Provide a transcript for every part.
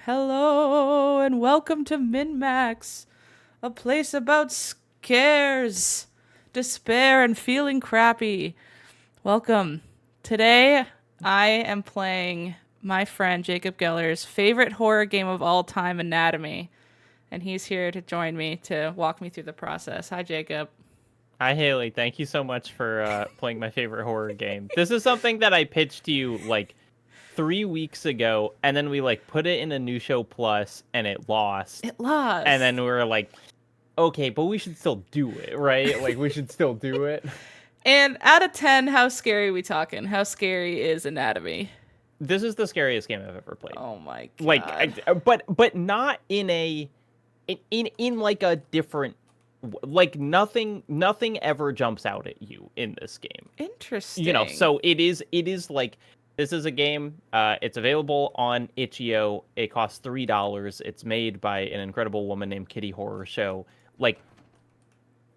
Hello and welcome to MinnMax, a place about scares, despair, and feeling crappy. Welcome. Today, I am playing my friend Jacob Geller's favorite horror game of all time, Anatomy, and he's here to join me to walk me through the process. Hi, Jacob. Hi, Haley. Thank you so much for playing my favorite horror game. This is something that I pitched to you like 3 weeks ago, and then we put it in a new show plus, and it lost. It lost. And then we were like, okay, but we should still do it, right? Like we should still do it. And out of 10, how scary are we talking? How scary is Anatomy? This is the scariest game I've ever played. Oh my god. But not in a in like a different, like nothing ever jumps out at you in this game. Interesting. So it is like, this is a game, it's available on itch.io. It costs $3. It's made by an incredible woman named Kitty Horror Show. Like,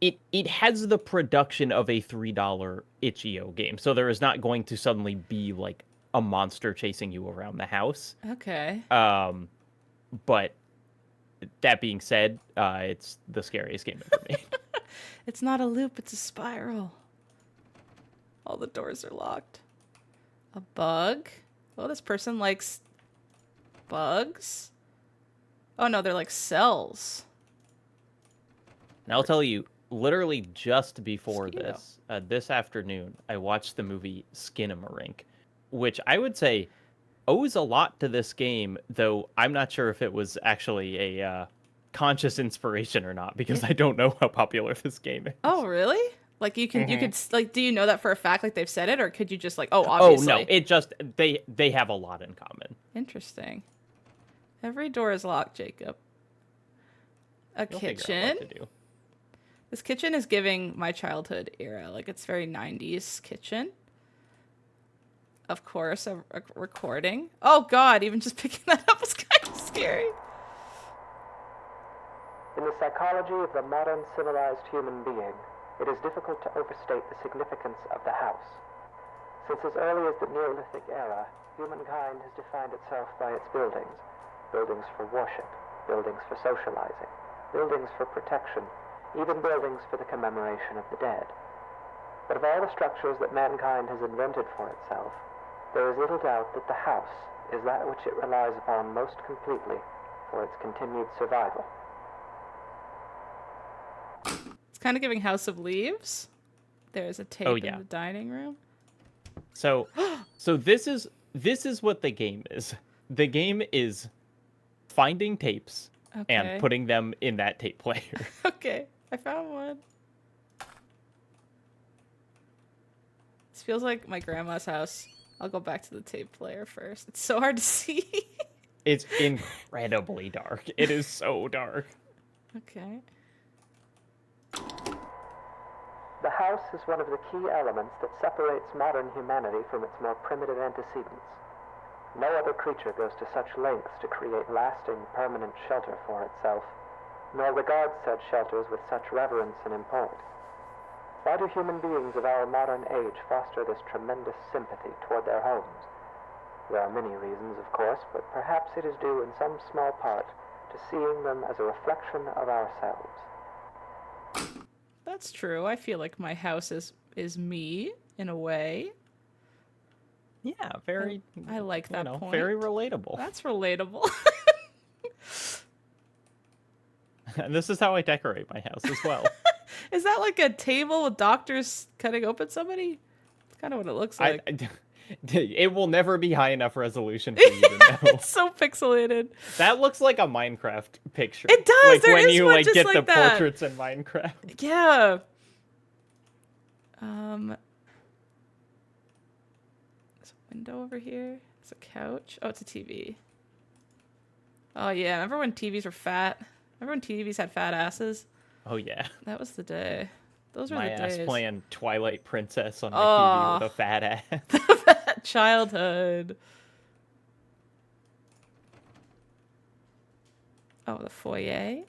it has the production of a $3 itch.io game, so there is not going to suddenly be like a monster chasing you around the house. Okay. But that being said, it's the scariest game ever made. It's not a loop, it's a spiral. All the doors are locked. A bug? Oh, this person likes bugs? Oh no, they're like cells. And I'll tell you, literally just before Mosquito. this afternoon, I watched the movie Skinamarink, which I would say owes a lot to this game, though I'm not sure if it was actually a conscious inspiration or not, because I don't know how popular this game is. Oh, really? Like you could like, do you know that for a fact? Like they've said it, or could you just like, oh, obviously? Oh no, it just they have a lot in common. Interesting. Every door is locked, Jacob. A You'll figure out kitchen. what to do. This kitchen is giving my childhood era. Like it's very 90s kitchen. Of course, a recording. Oh god, even just picking that up was kind of scary. In the psychology of the modern civilized human being, it is difficult to overstate the significance of the house. Since as early as the Neolithic era, humankind has defined itself by its buildings. Buildings for worship, buildings for socializing, buildings for protection, even buildings for the commemoration of the dead. But of all the structures that mankind has invented for itself, there is little doubt that the house is that which it relies upon most completely for its continued survival. It's kind of giving House of Leaves. There's a tape in the dining room. So this is what the game is. The game is finding tapes and putting them in that tape player. Okay, I found one. This feels like my grandma's house. I'll go back to the tape player first. It's so hard to see. It's incredibly dark. It is so dark. Okay. The house is one of the key elements that separates modern humanity from its more primitive antecedents. No other creature goes to such lengths to create lasting, permanent shelter for itself, nor regards such shelters with such reverence and import. Why do human beings of our modern age foster this tremendous sympathy toward their homes? There are many reasons, of course, but perhaps it is due in some small part to seeing them as a reflection of ourselves. That's true. I feel like my house is me in a way. Yeah, very. I like that point. Very relatable. That's relatable. And this is how I decorate my house as well. Is that like a table with doctors cutting open somebody? That's kind of what it looks like. It will never be high enough resolution for you to know. It's so pixelated. That looks like a Minecraft picture. It does. Like there when is you one like just get like the that. portraits in Minecraft. Yeah. There's a window over here. There's a couch. Oh, it's a TV. Oh yeah. Remember when TVs were fat? Remember when TVs had fat asses? Oh yeah. That was the day. Those were My the ass days. playing Twilight Princess on my TV with a fat ass. Childhood. Oh, the foyer.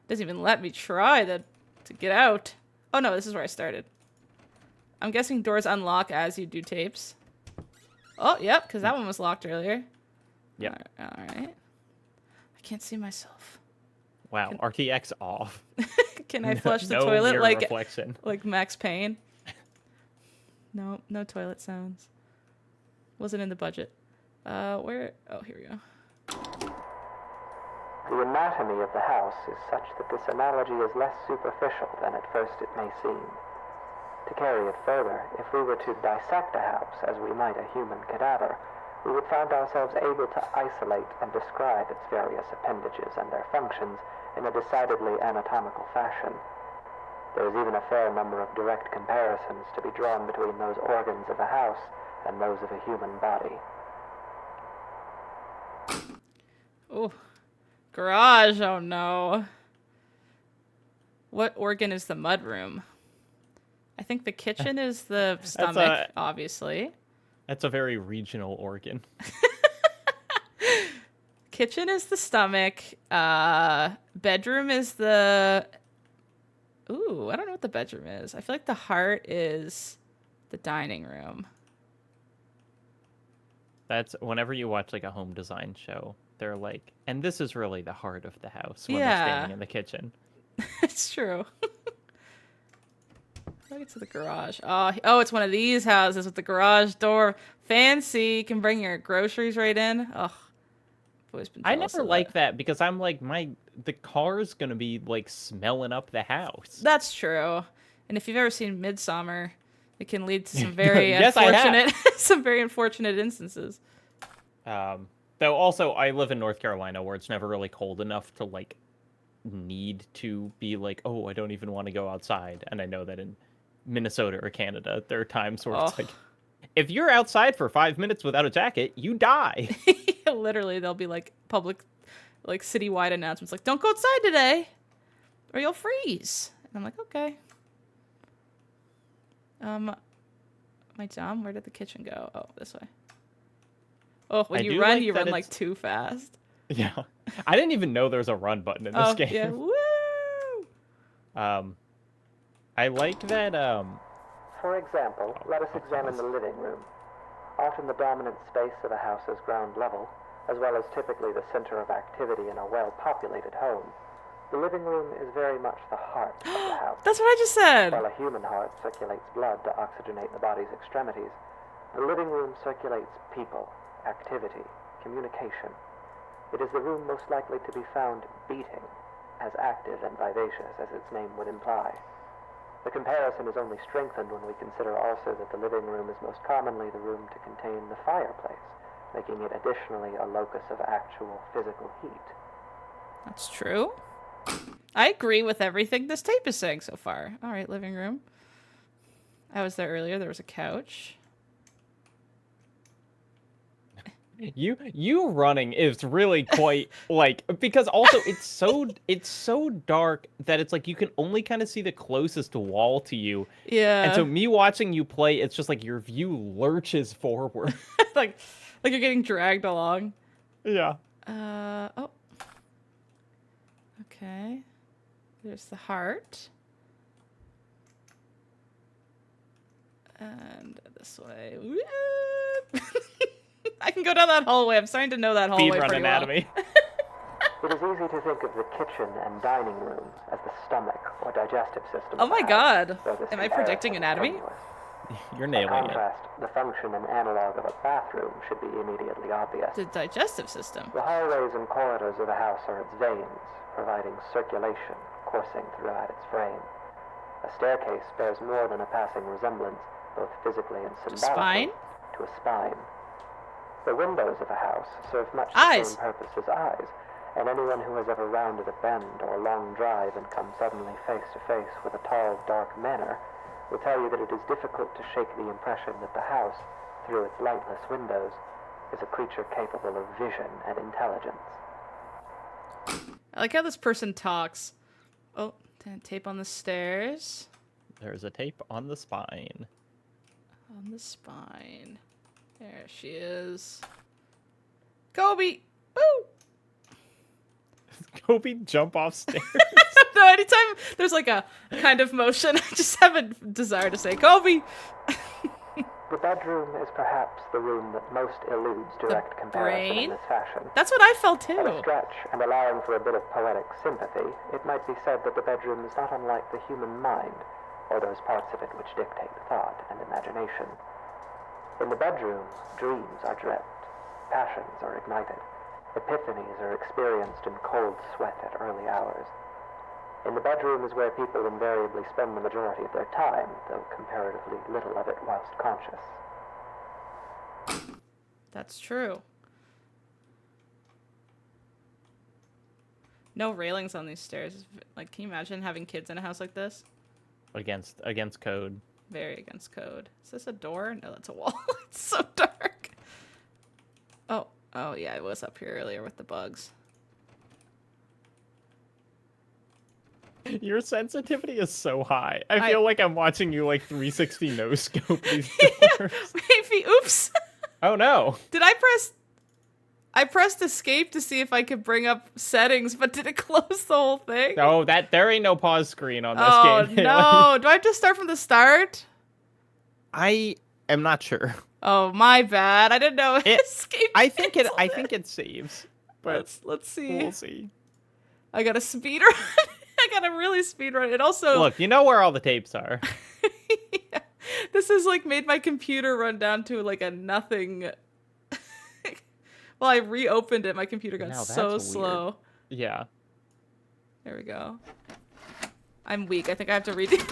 Doesn't even let me try to get out. Oh no, this is where I started. I'm guessing doors unlock as you do tapes. Oh, yep, because that one was locked earlier. Yep. All right. can't see myself. Wow, RTX off. Can I flush the No toilet mirror like reflection. Max Payne? No, no toilet sounds. Wasn't in the budget. Where? Oh, here we go. The anatomy of the house is such that this analogy is less superficial than at first it may seem. To carry it further, if we were to dissect a house as we might a human cadaver, we would find ourselves able to isolate and describe its various appendages and their functions in a decidedly anatomical fashion. There is even a fair number of direct comparisons to be drawn between those organs of a house and those of a human body. Oh, garage. Oh no. What organ is the mudroom? I think the kitchen is the stomach, obviously. That's a very regional organ. Kitchen is the stomach. Bedroom is the... Ooh, I don't know what the bedroom is. I feel like the heart is the dining room. That's whenever you watch like a home design show, they're like, and this is really the heart of the house when they're Yeah. standing in the kitchen. It's true. How do I get to the garage? Oh, it's one of these houses with the garage door. Fancy. You can bring your groceries right in. Oh, always been I jealous never of like that because I'm like, the car's gonna be like smelling up the house. That's true. And if you've ever seen Midsummer, it can lead to some very Yes, I have. unfortunate, some very unfortunate instances. Though also I live in North Carolina where it's never really cold enough to like need to be like, oh, I don't even want to go outside. And I know that in Minnesota or Canada, there are times where it's like, if you're outside for 5 minutes without a jacket, you die. Literally, there'll be like public, like citywide announcements like, don't go outside today or you'll freeze. And I'm like, okay. Am I dumb? Where did the kitchen go? Oh, this way. Oh, when you run, you run like too fast. Yeah. I didn't even know there's a run button in this game. Yeah. Woo! I like that, For example, let us examine the living room. Often the dominant space of a house's ground level, as well as typically the center of activity in a well-populated home. The living room is very much the heart of the house. That's what I just said. While a human heart circulates blood to oxygenate the body's extremities, the living room circulates people, activity, communication. It is the room most likely to be found beating, as active and vivacious as its name would imply. The comparison is only strengthened when we consider also that the living room is most commonly the room to contain the fireplace, making it additionally a locus of actual physical heat. That's true. I agree with everything this tape is saying so far. All right, living room. I was there earlier. There was a couch. You running is really quite like, because also it's so dark that it's like you can only kind of see the closest wall to you. Yeah. And so me watching you play, it's just like your view lurches forward. like you're getting dragged along. Yeah. Oh. Okay. There's the heart. And this way. Whoop. I can go down that hallway. I'm starting to know that hallway Speedrun pretty anatomy. It is easy to think of the kitchen and dining room as the stomach or digestive system. Oh my god. though this Am I comparison predicting is anatomy? tenuous. You're By nailing it. contrast, the function and analog of a bathroom should be immediately obvious. The digestive system. The hallways and corridors of a house are its veins, providing circulation coursing throughout its frame. A staircase bears more than a passing resemblance, both physically and Spine? symbolically, to a spine. The windows of a house serve much the Eyes. same purpose as eyes, and anyone who has ever rounded a bend or long drive and come suddenly face to face with a tall, dark manor will tell you that it is difficult to shake the impression that the house, through its lightless windows, is a creature capable of vision and intelligence. I like how this person talks. Oh, tape on the stairs. There's a tape on the spine. On the spine. There she is. Kobe! Woo! Kobe jump off stairs. No, anytime there's like a kind of motion, I just have a desire to say, Kobe! The bedroom is perhaps the room that most eludes direct comparison brain? in this fashion. That's what I felt At a too. stretch, and allowing for a bit of poetic sympathy, it might be said that the bedroom is not unlike the human mind, or those parts of it which dictate thought and imagination. In the bedroom, dreams are dreamt, passions are ignited, epiphanies are experienced in cold sweat at early hours. In the bedroom is where people invariably spend the majority of their time, though comparatively little of it whilst conscious. That's true. No railings on these stairs. Like, can you imagine having kids in a house like this? Against code. Very against code. Is this a door? No, that's a wall. It's so dark. Oh yeah, it was up here earlier with the bugs. Your sensitivity is so high. I feel like I'm watching you like 360 no scope these doors. Maybe. Oops. Oh no. Did I pressed escape to see if I could bring up settings, but did it close the whole thing? No, there ain't no pause screen on this Oh game. no. Do I have to start from the start? I am not sure. Oh, my bad. I didn't know escape. I think canceled it saves. But let's see. we'll see. I got a speed run. I got a really speed run. It also Look, you know where all the tapes are. yeah. This has like made my computer run down to like a nothing. Well, I reopened it. My computer got Now so that's slow. weird. Yeah. There we go. I'm weak. I think I have to read it.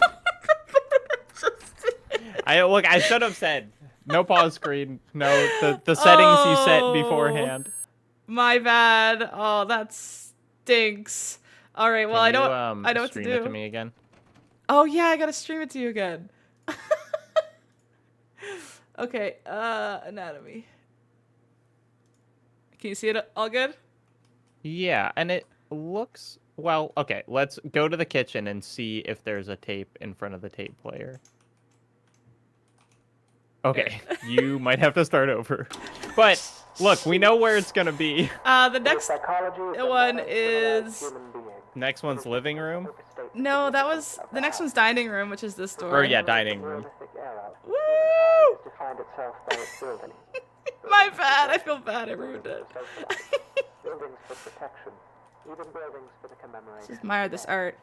I should have said no pause screen. No, the settings you set beforehand. My bad. Oh, that stinks. All right. Well, I know what to stream do. it to me again. Oh yeah, I gotta stream it to you again. Okay. Anatomy. Can you see it all good? Yeah, and it looks well. Okay, let's go to the kitchen and see if there's a tape in front of the tape player. Okay, you might have to start over. But look, we know where it's gonna be. The next Psychology is the one modern is civilized human being. Next one's living room. no, that was the next one's dining room, which is this door. Or yeah, dining room. Woo! Humankind has defined itself by its buildings. My bad. I feel bad. I ruined it. Buildings for protection, even buildings for the commemoration. Just admire this art.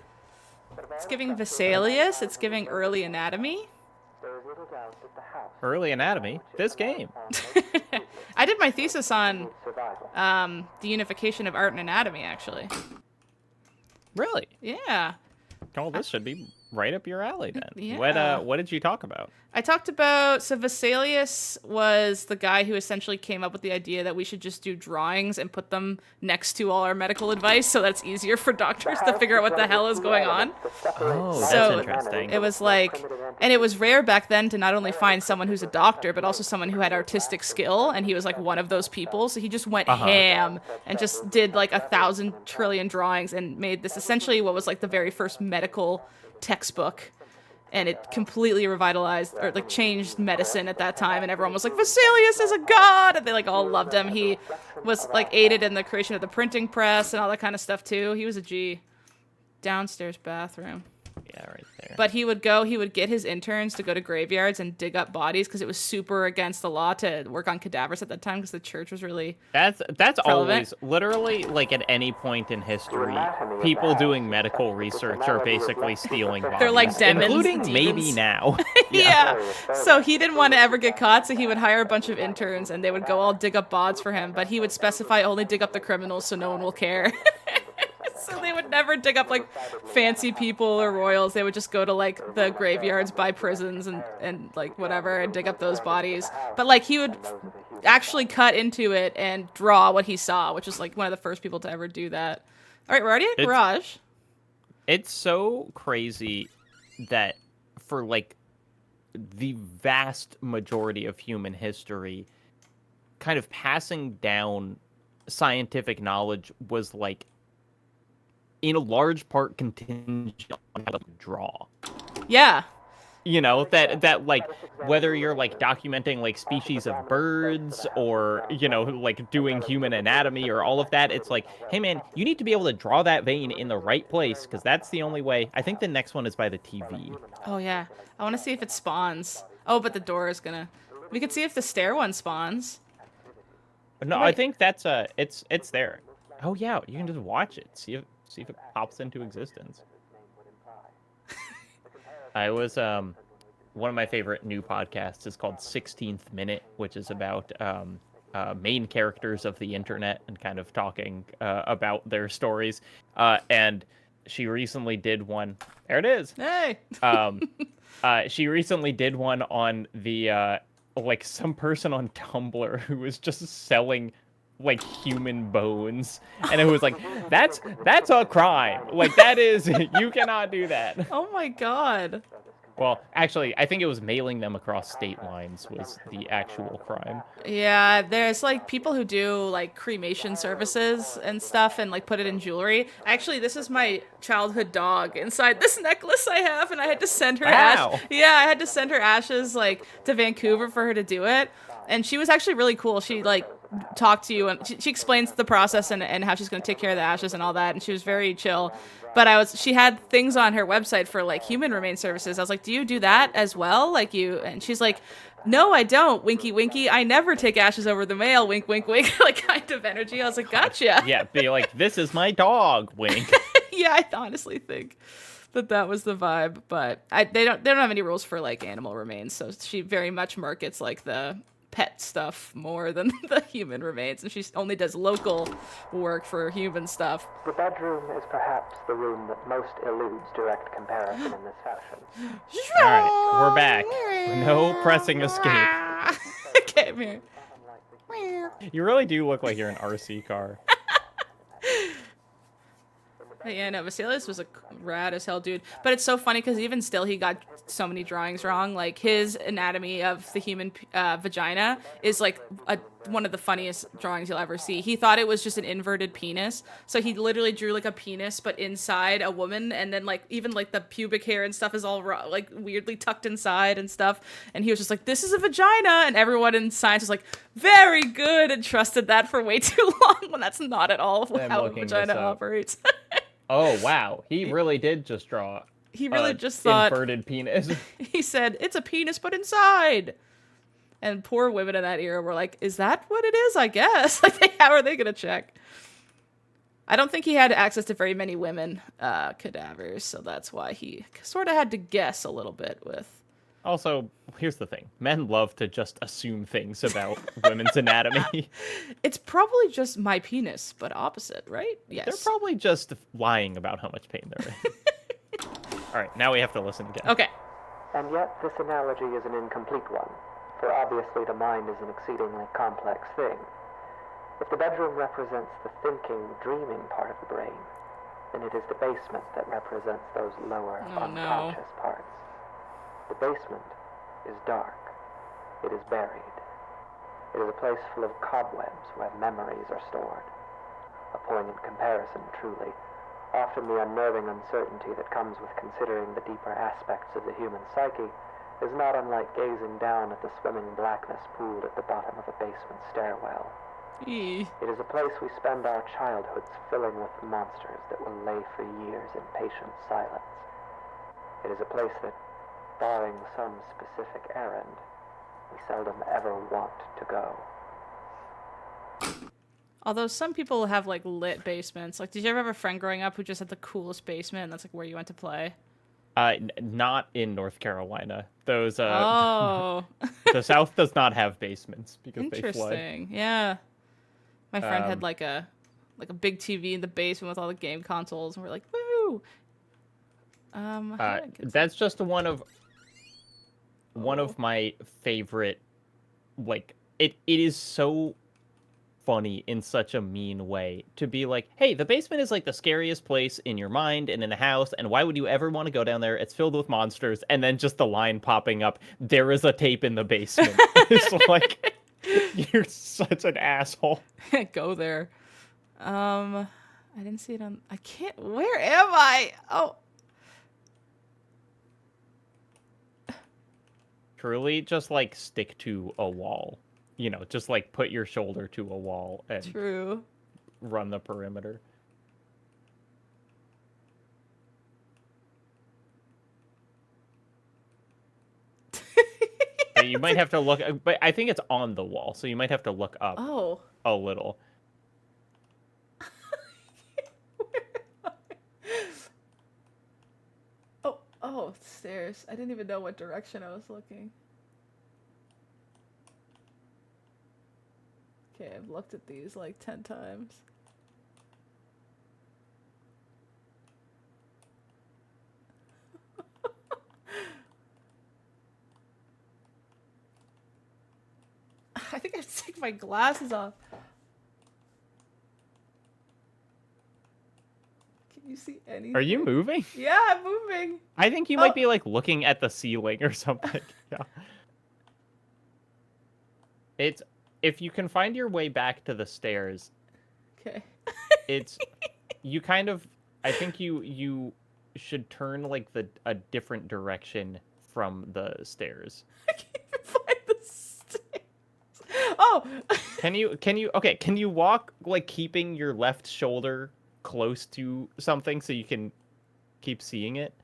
But of It's all giving structures Vesalius. that It's giving early anatomy. there is little doubt that the house, Early anatomy. This game. I did my thesis on survival. the unification of art and anatomy, actually. Really? Yeah. Oh, this should be right up your alley then. Yeah. What did you talk about? I talked about, so Vesalius was the guy who essentially came up with the idea that we should just do drawings and put them next to all our medical advice so that's easier for doctors to figure out what the hell is going on. Oh, that's So interesting. it was like, and it was rare back then to not only find someone who's a doctor, but also someone who had artistic skill, and he was like one of those people. So he just went ham and just did like 1,000 trillion drawings and made this essentially what was like the very first medical textbook. And it completely revitalized or like changed medicine at that time, and everyone was like, Vesalius is a god, and they like all loved him. He was like aided in the creation of the printing press and all that kind of stuff too. He was a G. Downstairs bathroom. Yeah, right there. But he would get his interns to go to graveyards and dig up bodies because it was super against the law to work on cadavers at that time because the church was really That's relevant. always literally like at any point in history, people doing medical research are basically stealing bodies. They're like demons, including demons. maybe now. yeah. So he didn't want to ever get caught, so he would hire a bunch of interns and they would go all dig up bods for him, but he would specify only dig up the criminals so no one will care. So they would never dig up like fancy people or royals. They would just go to like the graveyards by prisons and like whatever and dig up those bodies. But like he would actually cut into it and draw what he saw, which was like one of the first people to ever do that. All right, we're already at garage. It's so crazy that for like the vast majority of human history, kind of passing down scientific knowledge was like in a large part contingent on how to draw. Yeah. You know, that like whether you're like documenting like species of birds or, you know, like doing human anatomy or all of that, it's like, hey man, you need to be able to draw that vein in the right place because that's the only way. I think the next one is by the TV. Oh yeah. I want to see if it spawns. Oh, but the door is gonna. We could see if the stair one spawns. No, I think that's it's there. Oh yeah, you can just watch it. See if it pops into existence. I was one of my favorite new podcasts is called 16th Minute, which is about main characters of the internet and kind of talking about their stories. And she recently did one. There it is. Hey. She recently did one on the like some person on Tumblr who was just selling like human bones, and it was like that's a crime. Like that is you cannot do that. Oh my god. Well, actually, I think it was mailing them across state lines was the actual crime. Yeah, there's like people who do like cremation services and stuff and like put it in jewelry. Actually, this is my childhood dog inside this necklace I have, and I had to send her Wow. Yeah, I had to send her ashes like to Vancouver for her to do it. And she was actually really cool. She like talked to you and she explains the process and how she's going to take care of the ashes and all that, and she was very chill. But she had things on her website for like human remain services. I was like, do you do that as well? Like you, and she's like, no, I don't. Winky, winky. I never take ashes over the mail. Wink, wink, wink. Like kind of energy. I was like, gotcha. Yeah, be like, this is my dog. Wink. Yeah, I honestly think that was the vibe. But they don't have any rules for like animal remains. So she very much markets like the pet stuff more than the human remains, and she only does local work for human stuff. The bedroom is perhaps the room that most eludes direct comparison in this fashion. All right, we're back. No pressing escape. Okay, I'm here. You really do look like you're an RC car. Yeah, no, Vasilius was a rad as hell dude. But it's so funny because even still, he got so many drawings wrong. Like, his anatomy of the human vagina is, like, one of the funniest drawings you'll ever see. He thought it was just an inverted penis. So he literally drew, like, a penis, but inside a woman. And then, like, even, like, the pubic hair and stuff is all, like, weirdly tucked inside and stuff. And he was just like, this is a vagina. And everyone in science was like, very good. And trusted that for way too long when that's not at all how a vagina operates. Oh, wow. He really did just draw he really just thought inverted penis. He said, it's a penis, but inside. And poor women in that era were like, is that what it is? I guess. Like, how are they going to check? I don't think he had access to very many women cadavers, so that's why he sort of had to guess a little bit with. Also, here's the thing. Men love to just assume things about women's anatomy. It's probably just my penis, but opposite, right? Yes. They're probably just lying about how much pain they're in. All right, now we have to listen again. Okay. And yet, this analogy is an incomplete one, for obviously the mind is an exceedingly complex thing. If the bedroom represents the thinking, dreaming part of the brain, then it is the basement that represents those lower, unconscious parts. The basement is dark. It is buried. It is a place full of cobwebs where memories are stored. A poignant comparison, truly. Often the unnerving uncertainty that comes with considering the deeper aspects of the human psyche is not unlike gazing down at the swimming blackness pooled at the bottom of a basement stairwell. It is a place we spend our childhoods filling with monsters that will lay for years in patient silence. It is a place that, barring some specific errand, we seldom ever want to go. Although some people have, like, lit basements. Like, did you ever have a friend growing up who just had the coolest basement and that's, like, where you went to play? Not in North Carolina. Those, the South does not have basements because they flood. Interesting, yeah. My friend had, like a big TV in the basement with all the game consoles, and we're like, woo! That's just one of my favorite, like, it is so funny in such a mean way to be like, hey, the basement is like the scariest place in your mind and in the house, and why would you ever want to go down there? It's filled with monsters. And then just the line popping up, there is a tape in the basement. It's like, you're such an asshole. Go there. I didn't see it on, I can't, where am I? Oh. Truly, just like stick to a wall. You know, just like put your shoulder to a wall and True. Run the perimeter. You might have to look, but I think it's on the wall, so you might have to look up Oh. a little. Oh, stairs. I didn't even know what direction I was looking. Okay, I've looked at these like 10 times. I think I have to take my glasses off. Can you see anything? Are you moving? Yeah, I'm moving. I think you might be like looking at the ceiling or something. Yeah. It's if you can find your way back to the stairs, Okay. it's you kind of I think you should turn like a different direction from the stairs. I can't even find the stairs. Oh. Can you walk like keeping your left shoulder close to something so you can keep seeing it?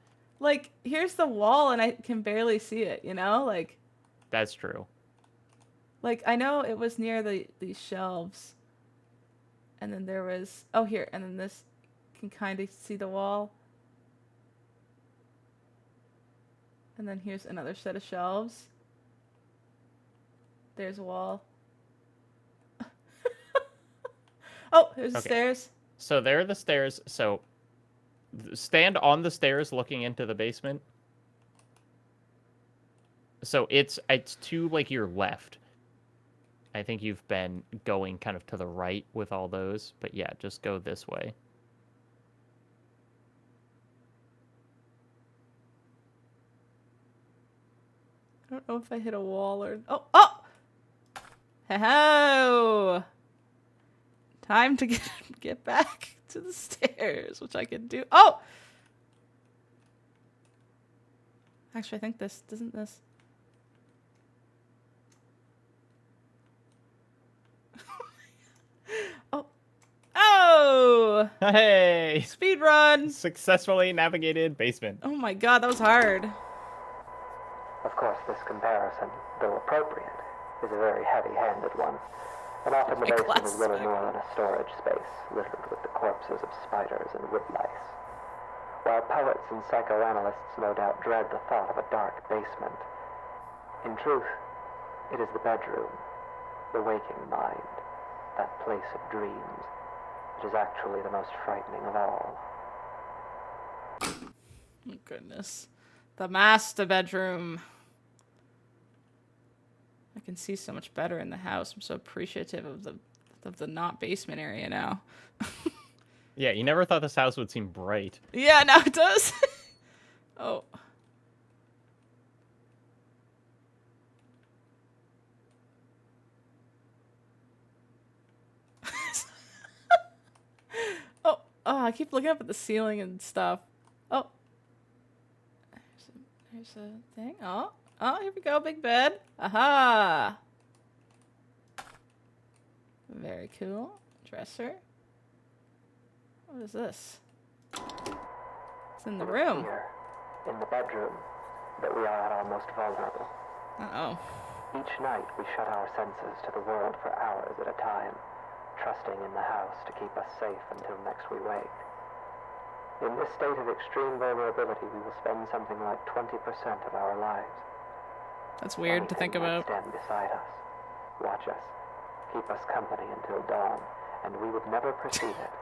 Like, here's the wall and I can barely see it, you know? That's true. Like I know it was near these shelves. And then there was here, and then this can kind of see the wall. And then here's another set of shelves. There's a wall. Oh, there's the Okay. stairs. So there are the stairs. So stand on the stairs looking into the basement. So it's to like your left. I think you've been going kind of to the right with all those, but yeah, just go this way. I don't know if I hit a wall or... Oh! Ho! Time to get back to the stairs, which I can do. Oh! Actually, I think doesn't this... Oh! Hey! Speed run! Successfully navigated basement. Oh my god, that was hard. Of course, this comparison, though appropriate, is a very heavy-handed one, and often the My basement is glasses little back. more than a storage space littered with the corpses of spiders and wood lice. While poets and psychoanalysts no doubt dread the thought of a dark basement, in truth, it is the bedroom, the waking mind, that place of dreams. It is actually the most frightening of all. Oh goodness. The master bedroom. I can see so much better in the house. I'm so appreciative of the not basement area now. Yeah, you never thought this house would seem bright. Yeah, now it does. Oh. Oh, I keep looking up at the ceiling and stuff. Oh. There's a thing. Oh, here we go, big bed. Aha. Very cool. Dresser. What is this? It's in the room. Here, in the bedroom, that we are at our most vulnerable. Uh-oh. Each night we shut our senses to the world for hours at a time, trusting in the house to keep us safe until next we wake. In this state of extreme vulnerability, we will spend something like 20% of our lives. That's weird to think Anything might about. stand beside us, watch us, keep us company until dawn, and we would never perceive it.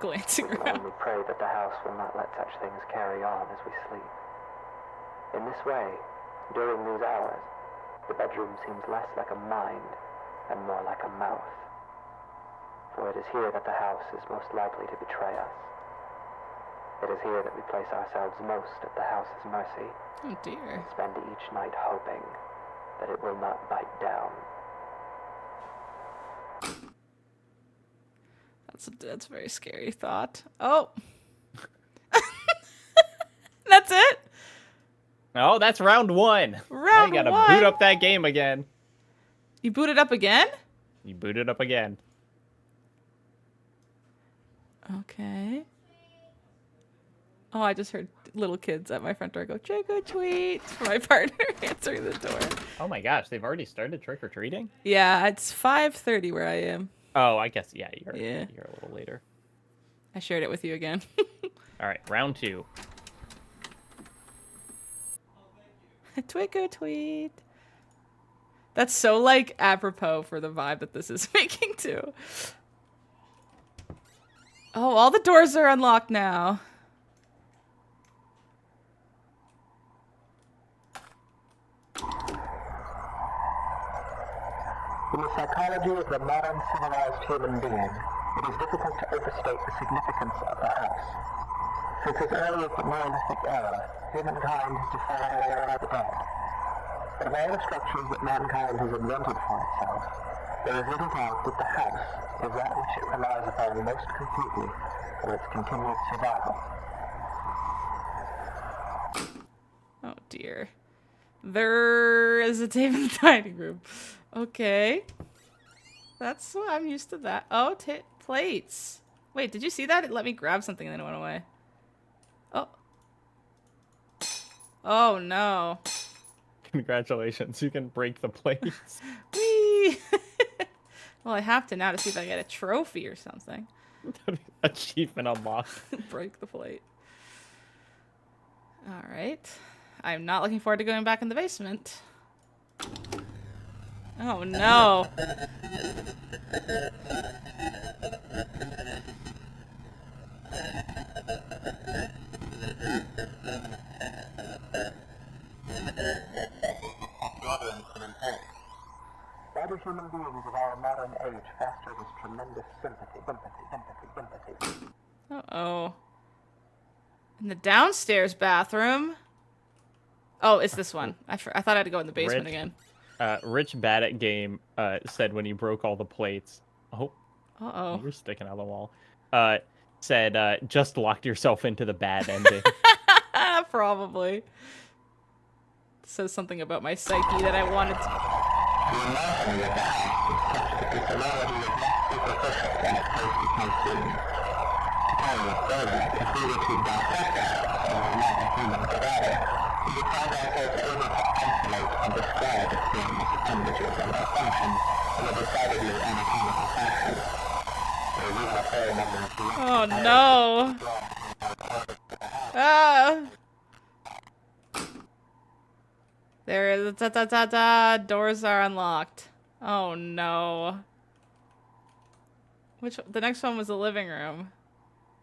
Glancing We can around. only pray that the house will not let such things carry on as we sleep. In this way, during these hours, the bedroom seems less like a mind and more like a mouth. For it is here that the house is most likely to betray us. It is here that we place ourselves most at the house's mercy, Oh dear. and spend each night hoping that it will not bite down. That's a very scary thought. Oh. That's it? Oh, that's round one. Now Round you gotta one? boot up that game again. You boot it up again? You boot it up again. Okay. Oh, I just heard little kids at my front door go trick or treat. My partner answering the door. Oh my gosh, they've already started trick or treating. Yeah, it's 5:30 where I am. Oh, I guess yeah, you're Yeah. a little later. I shared it with you again. All right, round 2. Trick or tweet. That's so like apropos for the vibe that this is making too. Oh, all the doors are unlocked now. In the psychology of the modern civilized human being, it is difficult to overstate the significance of the house. Since as early as the Neolithic era, humankind has defied the dead. But of all the structures that mankind has invented for itself, there is little doubt that the house is that which it relies upon most completely for its continued survival. Oh dear. There is a table in the dining room. Okay. That's what I'm used to that. Oh, plates. Wait, did you see that? It let me grab something and then it went away. Oh. Oh no. Congratulations, you can break the plates. Whee! Well, I have to now to see if I get a trophy or something. Achievement unlocked. Break the plate. All right. I'm not looking forward to going back in the basement. Oh no. Why do human beings of our modern age foster this tremendous sympathy? Uh-oh. In the downstairs bathroom. Oh, it's this one. I thought I had to go in the basement again. Rich Bad at Game said when you broke all the plates. Oh, Uh-oh. you're sticking out of the wall. Said just locked yourself into the bad ending. Probably. Says something about my psyche that I wanted to. Oh no. Ah. There is doors are unlocked. Oh no. The next one was the living room.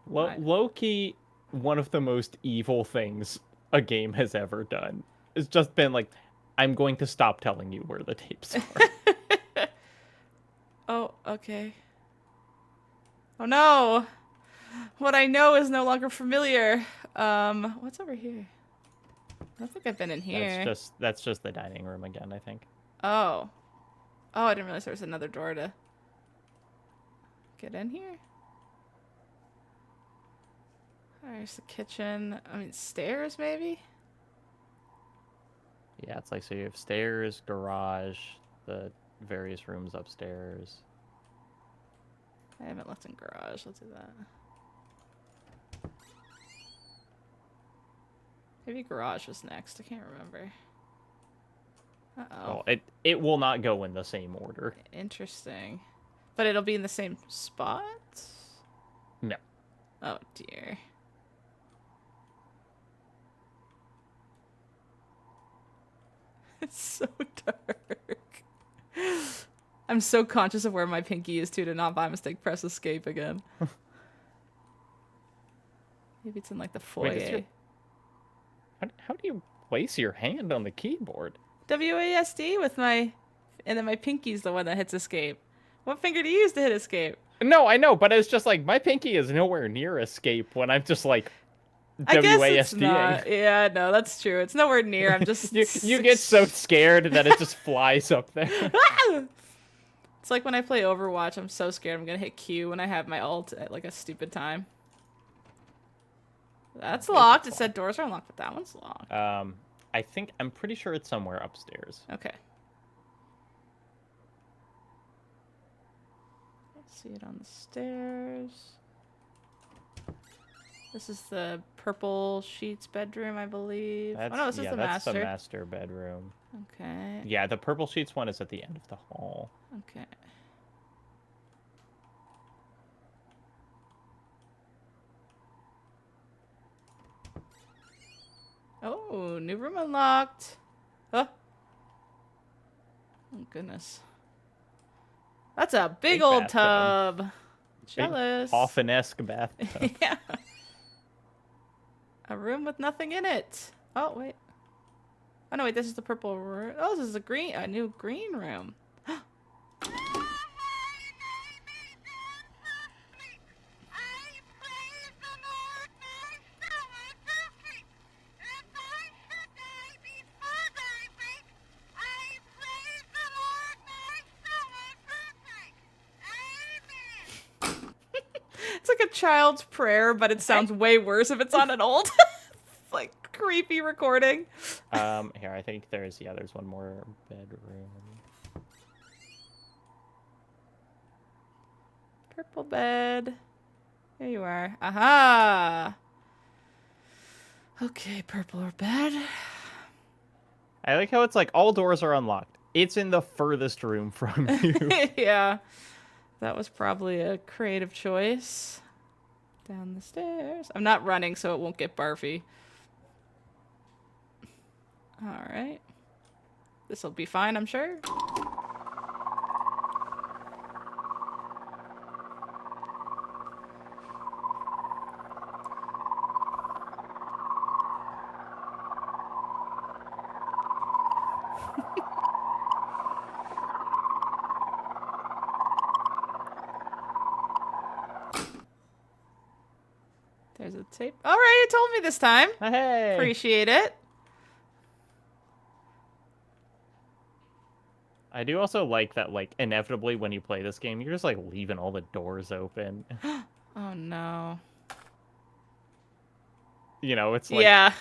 Low-key, one of the most evil things a game has ever done. It's just been like, I'm going to stop telling you where the tapes are. Oh, okay. Oh no! What I know is no longer familiar. What's over here? I don't think I've been in here. That's just the dining room again, I think. Oh. Oh, I didn't realize there was another door to get in here. There's the kitchen. I mean, stairs maybe? Yeah, it's like, so you have stairs, garage, the various rooms upstairs. I haven't looked in garage. Let's do that. Maybe garage was next. I can't remember. Uh-oh. Well, it will not go in the same order. Interesting. But it'll be in the same spot? No. Oh, dear. It's so dark. I'm so conscious of where my pinky is, too, to not by mistake press escape again. Maybe it's in, like, the foyer. Wait, how do you place your hand on the keyboard? WASD with my... And then my pinky's the one that hits escape. What finger do you use to hit escape? No, I know, but it's just like, my pinky is nowhere near escape when I'm just like... I guess it's not. Yeah, no, that's true. It's nowhere near. I'm just... you get so scared that it just flies up there. It's like when I play Overwatch, I'm so scared I'm going to hit Q when I have my ult at like a stupid time. That's locked. It said doors are unlocked, but that one's locked. I'm pretty sure it's somewhere upstairs. Okay. Let's see it on the stairs. This is the purple sheets bedroom, I believe. That's, oh no, this is yeah, the that's master. the master bedroom. Okay. Yeah, the purple sheets one is at the end of the hall. Okay. Oh, new room unlocked. Oh. Oh, goodness. That's a big old bathtub. tub. Jealous. Coffin-esque bathtub. Yeah. A room with nothing in it. Oh, wait. Oh, no, wait, this is the purple room. Oh, this is a new green room. It's like a child's prayer, but it sounds way worse if it's on an old, like, creepy recording. Here, I think there's one more bedroom. Purple bed. Here you are. Aha! Okay, purple bed. I like how it's like all doors are unlocked. It's in the furthest room from you. Yeah. That was probably a creative choice. Down the stairs. I'm not running, so it won't get barfy. Alright. This'll be fine, I'm sure. There's a tape. All right, you told me this time. Hey. Appreciate it. I do also like that, like, inevitably when you play this game, you're just, like, leaving all the doors open. Oh, no. You know, it's like... Yeah.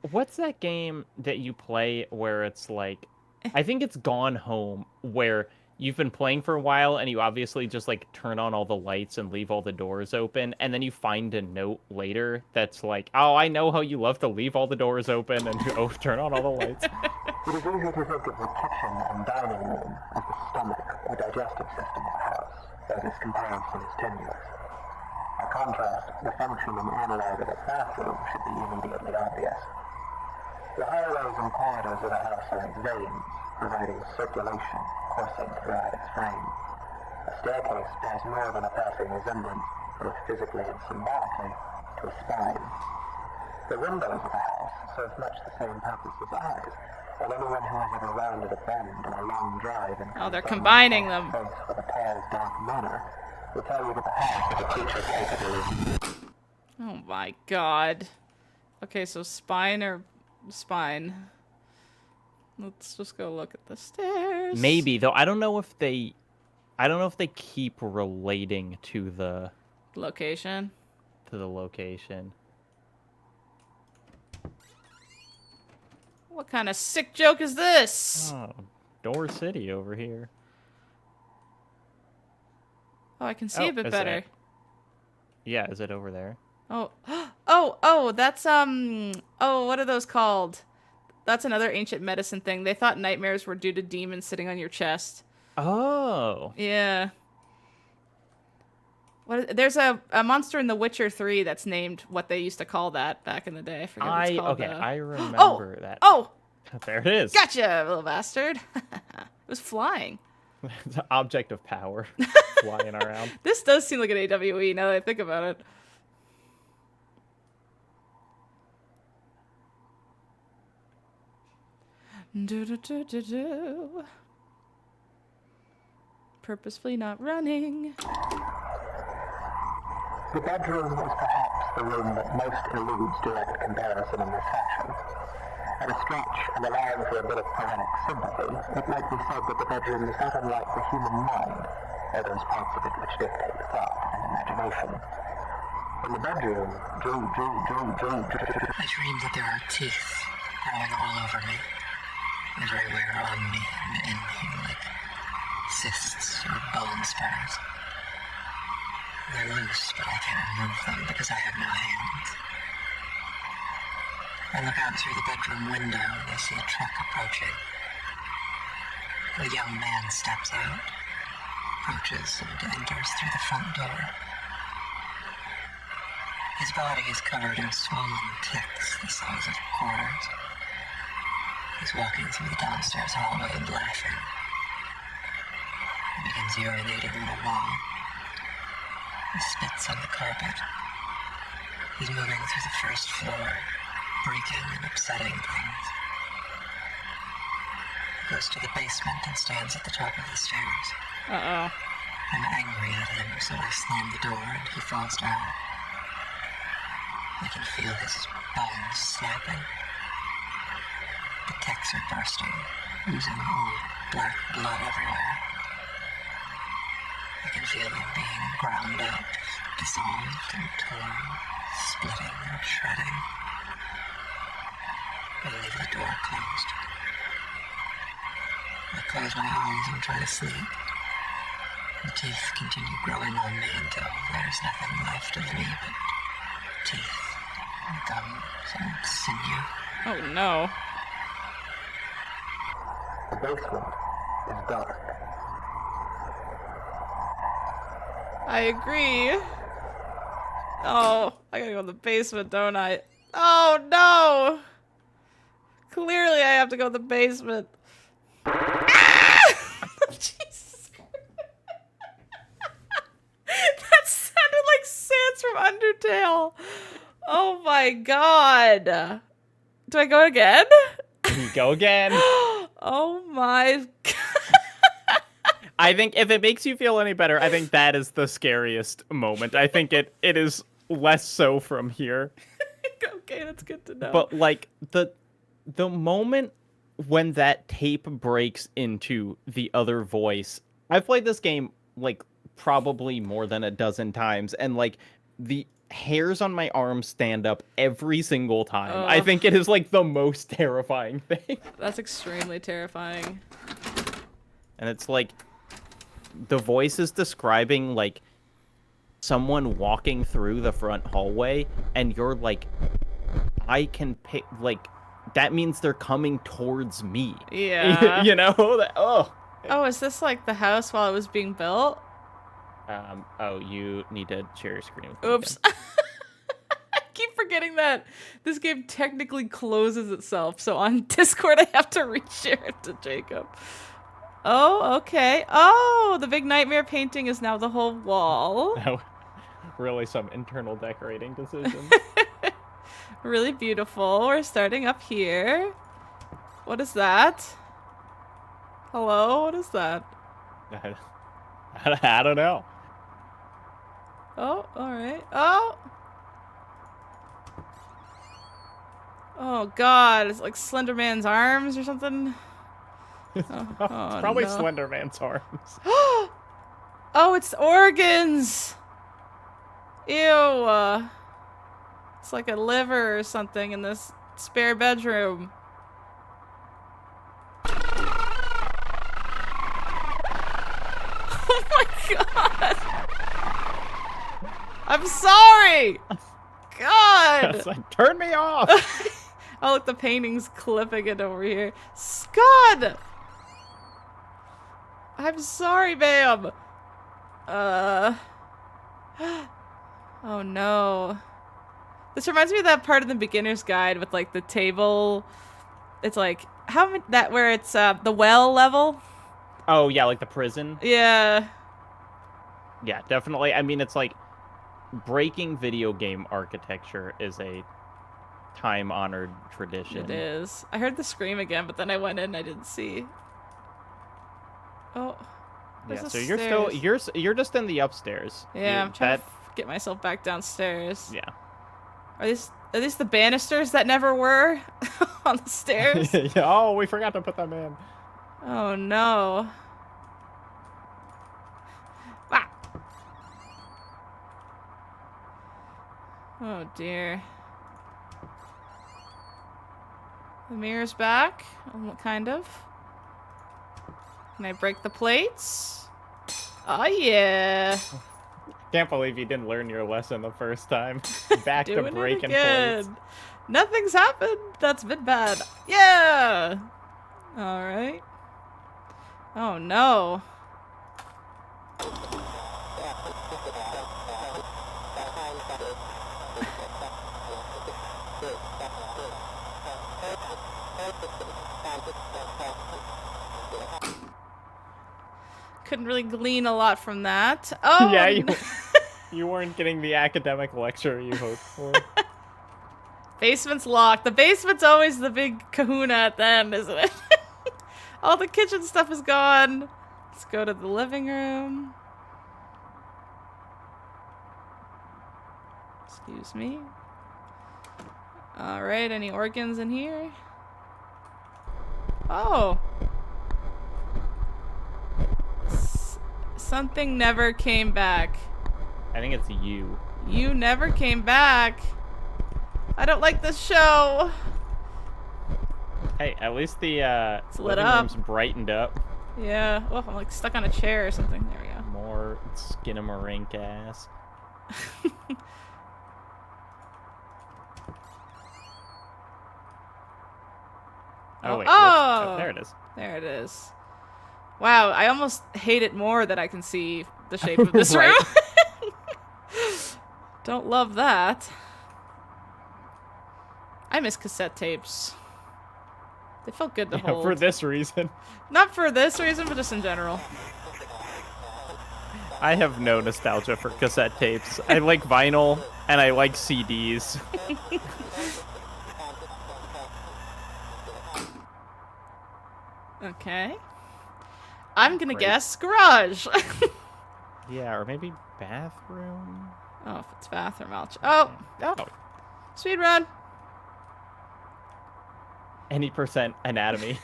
What's that game that you play where it's like... I think it's Gone Home, where you've been playing for a while and you obviously just, like, turn on all the lights and leave all the doors open, and then you find a note later that's like, oh, I know how you love to leave all the doors open and turn on all the lights. It is easy to think of the kitchen and dining room as the stomach or digestive system of a house, though this comparison is tenuous. By contrast, the function and analog of a bathroom should be immediately obvious. The hallways and corridors of a house are like veins, providing circulation coursing throughout its frame. A staircase bears more than a passing resemblance, both physically and symbolically, to a spine. The windows of a house serve much the same purpose as eyes, while anyone who has ever rounded a bend on a long drive and Oh, they're combining them. with a pale, dark manner will tell you that the house is a creature capable of... Oh, my God. Okay, so spine or spine. Let's just go look at the stairs. Maybe, though I don't know if they keep relating to the Location. location. What kind of sick joke is this? Oh, Door City over here. Oh, I can see Oh, a bit is better. it? Yeah, is it over there? Oh, that's oh, what are those called? That's another ancient medicine thing. They thought nightmares were due to demons sitting on your chest. Oh. Yeah. There's a monster in The Witcher 3 that's named what they used to call that back in the day. I forget what it's called. I remember that. Oh, There it is. gotcha, little bastard. It was flying. It's an object of power flying around. This does seem like an AWE now that I think about it. Do. Purposefully not running. The bedroom is perhaps the room that most eludes direct comparison in this fashion. At a stretch, and allowing for a bit of poetic sympathy, it might be said that the bedroom is not unlike the human mind, or those parts of it which dictate thought and imagination. In the bedroom, I dream that there are teeth growing all over me, everywhere on me and in me, like cysts or bone spurs. They're loose, but I can't remove them because I have no hands. I look out through the bedroom window and I see a truck approaching. A young man steps out, approaches, and enters through the front door. His body is covered in swollen ticks the size of quarters. He's walking through the downstairs hallway and laughing. He begins urinating on the wall. He spits on the carpet. He's moving through the first floor, breaking and upsetting things. He goes to the basement and stands at the top of the stairs. Uh-oh. I'm angry at him, so I slam the door and he falls down. I can feel his bones snapping. The ticks are bursting, oozing all black blood everywhere. I can feel him being ground up, dissolved and torn, splitting and shredding. I leave the door closed. I close my eyes and try to sleep. The teeth continue growing on me until there's nothing left of me but teeth and gums and sinew. Oh no. The basement is dark. I agree. Oh, I gotta go in the basement, don't I? Oh no! Clearly I have to go in the basement. Ah! Jesus. That sounded like Sans from Undertale. Oh my god. Do I go again? Go again. Oh my god. I think if it makes you feel any better, I think that is the scariest moment. I think it is less so from here. Okay, that's good to know. But like the moment when that tape breaks into the other voice, I've played this game like probably more than a dozen times, and like the hairs on my arms stand up every single time. I Ugh. think it is like the most terrifying thing. That's extremely terrifying. And it's like the voice is describing like someone walking through the front hallway, and you're like, I can pick, like, that means they're coming towards me. Yeah. You know? Oh, is this like the house while it was being built? oh, you need to share your screen with me Oops. again. I keep forgetting that this game technically closes itself, so on Discord I have to reshare it to Jacob. Oh, okay. Oh, the big nightmare painting is now the whole wall. Really some internal decorating decisions. Really beautiful. We're starting up here. What is that? Hello? What is that? I don't know. Oh, alright. Oh! Oh god, it's like Slender Man's arms or something. It's probably no. Slender Man's arms. Oh, it's organs! Ew. It's like a liver or something in this spare bedroom. Oh my god! I'm sorry! God! It's like, turn me off! Oh, look, the painting's clipping it over here. God! I'm sorry, ma'am. Oh no. This reminds me of that part of the beginner's guide with like the table. It's like where it's the well level. Oh yeah, like the prison. Yeah. Yeah, definitely. I mean, it's like breaking video game architecture is a time-honored tradition. It is. I heard the scream again, but then I went in and I didn't see. Oh. Yeah, there's so a you're stairs. you're just in the upstairs. Yeah, I'm trying to get myself back downstairs. Yeah. Are these the banisters that never were on the stairs? Yeah, oh, we forgot to put them in. Oh no. Ah. Oh dear. The mirror's back, kind of. Can I break the plates? Oh yeah. Can't believe you didn't learn your lesson the first time. Back to Doing it breaking again. plates. Nothing's happened. That's been bad. Yeah. All right. Oh no. Couldn't really glean a lot from that. Oh. Yeah, you weren't getting the academic lecture you hoped for. Basement's locked. The basement's always the big kahuna at the end, isn't it? All the kitchen stuff is gone. Let's go to the living room. Excuse me. Alright, any organs in here? Oh. Something never came back. I think it's you. You never came back. I don't like this show. Hey, at least the lit living up. room's brightened up. Yeah. Oh, I'm like stuck on a chair or something. There we go. More skinamarink ass. Oh wait, Oh! there it is. There it is. Wow, I almost hate it more that I can see the shape of this Right. room. Don't love that. I miss cassette tapes. They felt good to Yeah, hold. for this reason. Not for this reason, but just in general. I have no nostalgia for cassette tapes. I like vinyl and I like CDs. Okay. I'm gonna Great. guess garage. Yeah, or maybe bathroom. Oh, if it's bathroom, I'll oh, Oh, speed run. any percent anatomy.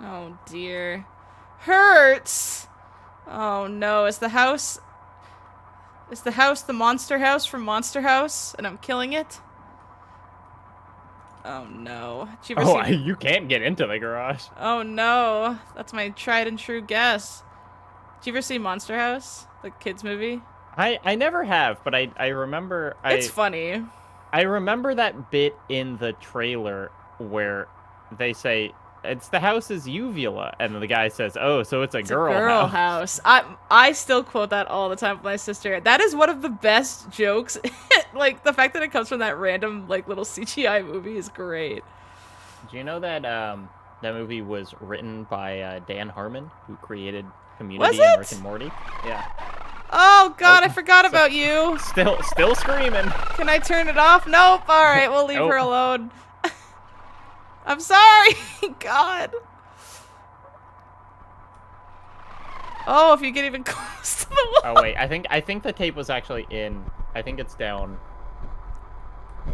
Oh dear. Hurts! Oh no, is the house... Is the house the monster house from Monster House? And I'm killing it? Oh no. Did you ever Oh, see... you can't get into the garage. Oh no. That's my tried and true guess. Did you ever see Monster House? The kids movie? I never have, but I remember It's funny. I remember that bit in the trailer where they say it's the house's uvula, and the guy says, "Oh, so it's a It's girl, a girl house." I still quote that all the time with my sister. That is one of the best jokes. Like the fact that it comes from that random like little CGI movie is great. Do you know that that movie was written by Dan Harmon, who created Community Was and it? Rick and Morty? Yeah. Oh god, I forgot so- about you. Still screaming. Can I turn it off? Nope. All right, we'll leave her Nope. alone. I'm sorry. God. Oh, if you get even close to the wall. Oh wait, I think the tape was actually in. I think it's down.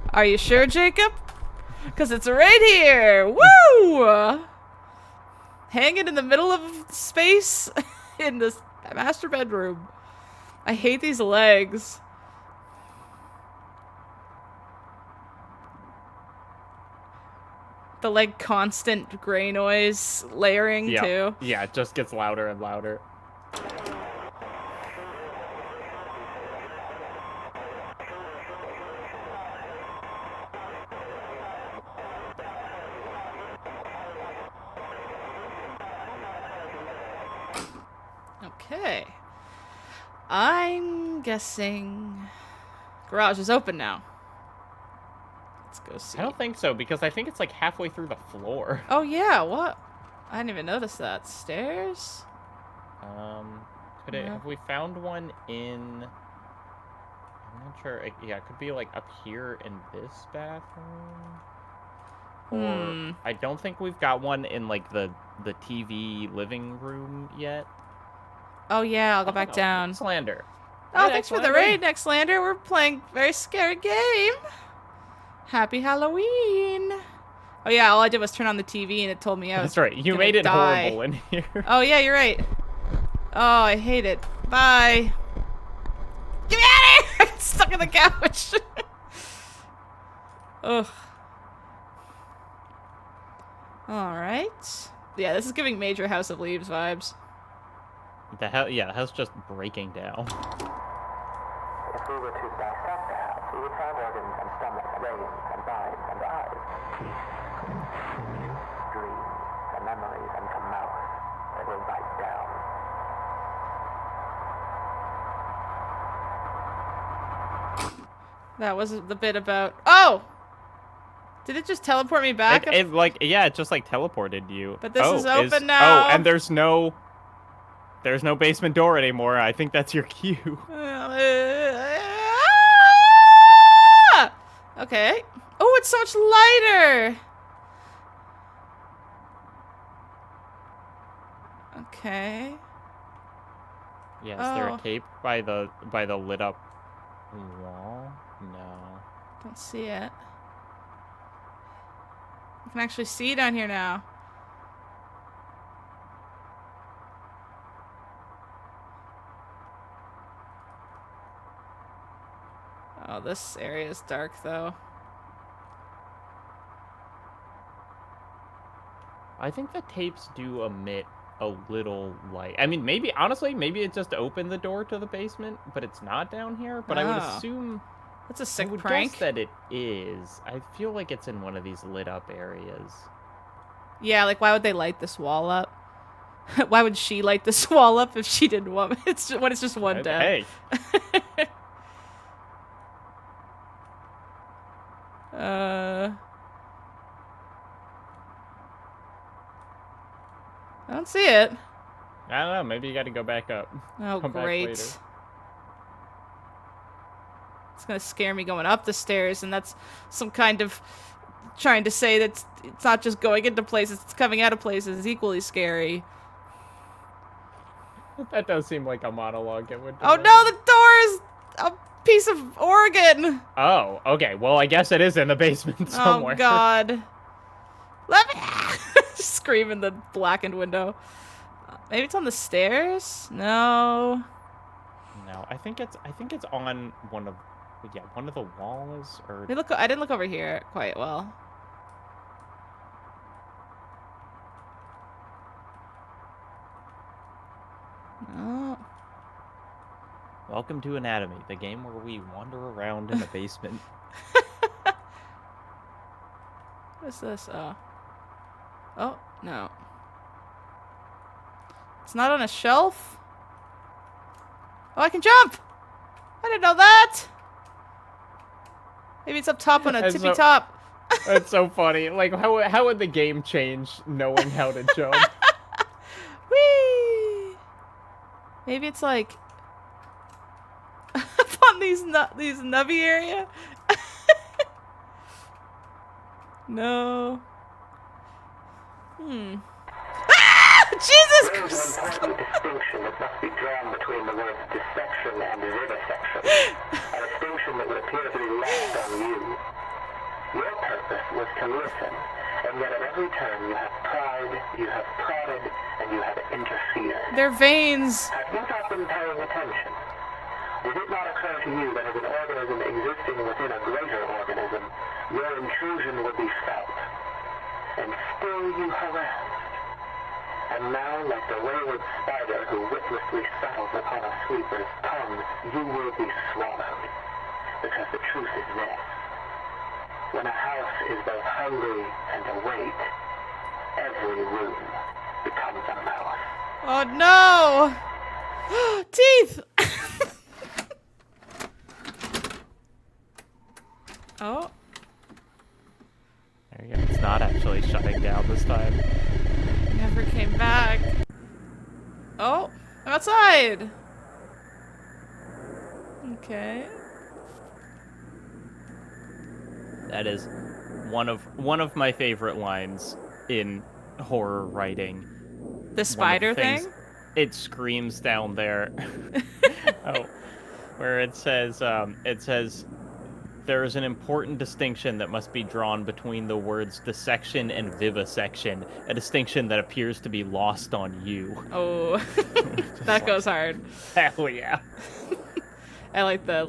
Are you sure, Jacob? Because it's right here. Woo! Hanging in the middle of space in this master bedroom. I hate these legs. The like constant gray noise layering Yeah. too. Yeah, it just gets louder and louder. Okay. I'm guessing garage is open now. Let's go see. I don't think so because I think it's like halfway through the floor. Oh yeah, what? I didn't even notice that. Stairs? Could it Yeah. have we found one in? I'm not sure. Yeah, it could be like up here in this bathroom. Or I don't think we've got one in like the TV living room yet. Oh yeah, I'll go I don't back know. down. Slander. Oh, thanks for the raid, next lander. We're playing a very scary game. Happy Halloween. Oh yeah, all I did was turn on the TV and it told me I was That's right. You gonna made it die. horrible in here. Oh yeah, you're right. Oh, I hate it. Bye. Get me out of here! I got stuck in the couch. Ugh. Alright. Yeah, this is giving major House of Leaves vibes. The house just breaking down. If we were to dissect the house, we would find organs and stomach, brains and minds and eyes, dreams and memories and a mouth that will bite down. That was the bit about... Oh! Did it just teleport me back? It just like teleported you. But this is open now. Oh, and there's no basement door anymore. I think that's your cue. Okay. Oh, it's so much lighter. Okay. Yeah, is there Oh. a tape by the lit up wall? No. Don't see it. I can actually see down here now. Oh, this area is dark though. I think the tapes do emit a little light. I mean, maybe it just opened the door to the basement, but it's not down here. But I would Oh. assume That's a I sick would prank. guess that it is. I feel like it's in one of these lit up areas. Yeah, like why would they light this wall up? Why would she light this wall up if she didn't want it's just, when it's just one death? Hey, I don't see it. I don't know. Maybe you got to go back up. Oh, Come back great. later. It's gonna scare me going up the stairs, and that's some kind of trying to say that it's not just going into places, it's coming out of places. It's equally scary. That does seem like a monologue. It would. Oh no, the door is a piece of organ. Oh, okay. Well, I guess it is in the basement somewhere. Oh god. Let me scream in the blackened window. Maybe it's on the stairs? No. No, I think it's on one of the walls or. I didn't look over here quite well. No. Welcome to Anatomy, the game where we wander around in a basement. What's this? Oh. Oh, no. It's not on a shelf? Oh, I can jump! I didn't know that! Maybe it's up top on a That's tippy so- top. That's so funny. Like, how would the game change knowing how to jump? Whee! Maybe it's like up on these nubby area. No. Ah! Jesus There is Christ! an important distinction that must be drawn between the words dissection and vivisection. A distinction that would appear to be lost on you. Your purpose was to listen, and yet at every turn you have pried, you have prodded, and you have interfered. Their veins. Have you not been paying attention? Did it not occur to you that as an organism existing within a greater organism, your intrusion would be felt? And still you harassed. And now, like the wayward spider who witlessly settles upon a sweeper's tongue, you will be swallowed. Because the truth is this. When a house is both hungry and awake, every room becomes a mouth. Oh no! Teeth! Oh. There you go. It's not actually shutting down this time. Never came back. Oh, I'm outside. Okay. That is one of my favorite lines in horror writing. The spider things- thing? It screams down there. Oh, where it says there is an important distinction that must be drawn between the words dissection and vivisection, a distinction that appears to be lost on you. Oh, that goes hard. Hell yeah. I like the